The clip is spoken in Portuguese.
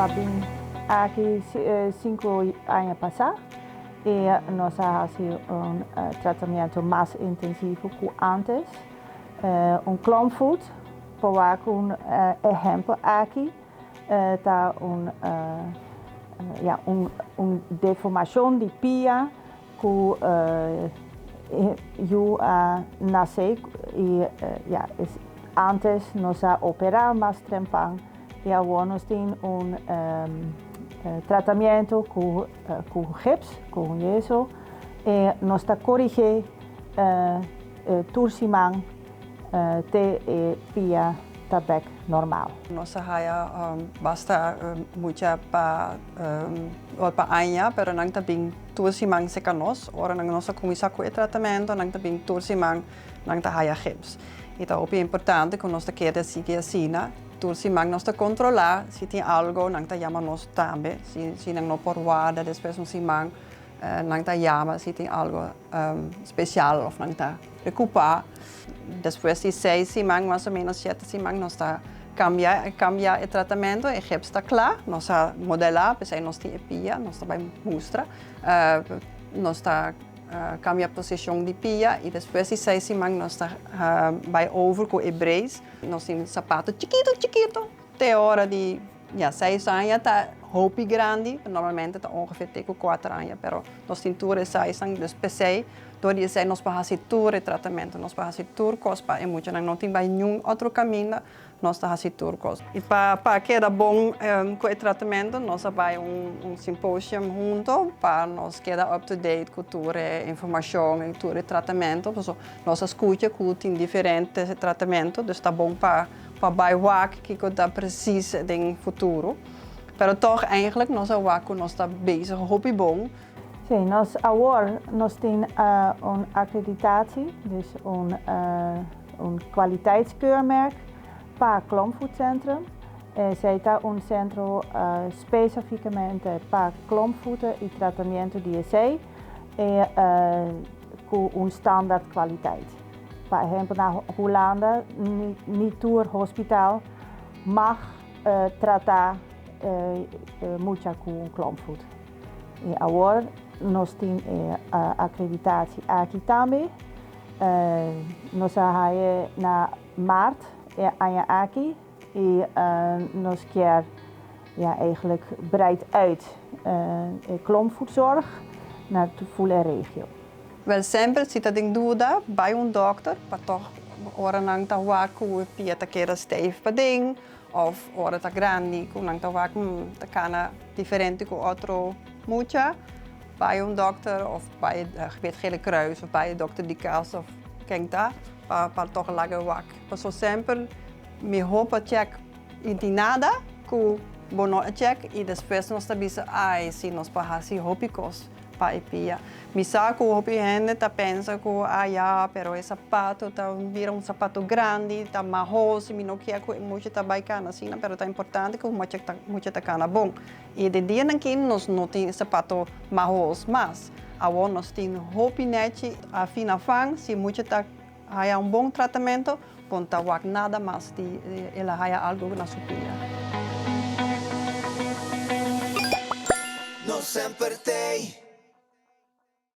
mas bem aqui 5 anos passados e nós fazemos tratamento mais intensivo que antes. Klomvoet, para um exemplo aqui, está uma deformação de pia que eu nasci e antes nós operamos mais tempo e agora nós temos tratamento com gips, com yeso e nós corrigimos torcimento de pia tabak normal. Nós basta muita para anos, pero nang tabing torcimang secanos, ora nang nossa começar com o tratamento, nang tabing torcimang nang tahaya gips. Então é importante que nós queremos seguir assim, torcimang nós controlar se tem algo nang tayama nós também, se nang não por guarda depois um simang nang tayama se tem algo especial ou nang ta recuperar. Depois de 6 semanas, mais ou menos 7 semanas, nós cambia o tratamento, o gips está claro, nós modelar, porque nós temos pia, nós vamos mostrar, nós cambia a posição de pia e depois de 6 semanas nós vai over com o brace, nós temos sapato chiquito, até a hora de 6 anos está roupa grande, normalmente está ongeveer 4 anos, mas nós temos 6 anos, depois door die zijn nós para fazer todo o tratamento, nós para fazer todo cospa e muito não tem mais nenhum outro caminho, nós está fazer todo cospa. E para que era bom com o tratamento, nós vai simpósio junto para nós quedar up to date com toda a informação e todo o tratamento, porque nós escuta que tem diferentes tratamentos, então está bom para bairro que está preciso no futuro. Mas toch eigenlijk nós está bezig, hobby bom. Sim, nós agora temos uma acreditatie, dus kwaliteitskeurmerk para o Klomvoetcentrum. Zij está centro especificamente para klomvoeten e tratamento de EC com standaard kwaliteit. Por exemplo, na Holanda, niet door hospital mag tratar muito com klomvoet. E agora nós temos acreditatie aqui também. Nós vamos na maart aqui e nós queremos eigenlijk breed uit klomvoetzorg naar de hele regio. Wel sempre se está em dúvida, vai dokter, para toch ora nang ta waku pia ta kera steve pading, of ora ta grande, com nang ta waku ta kana diferente com outro mucha. Bij een dokter of bij het Gele Kruis of bij dokter die kaas of kijk daar, para toch lager wak. Mas zo sempre, me hopa check in nada, que bono check e depois nós tabisa se nós pahasi hopicos para pia. Me saco hopi gente tá pensa que pero esse sapato tá vira sapato grande, tá marroso, me não quer que muito tá baicana assim, pero tá importante que muito tá cana bom. E de dia que nós não tem sapato marroso, mas agora nós tem hopi net a fina fang, se muito tá há bom tratamento, não tá nada mais de ela há algo na sua pia. No sempre tem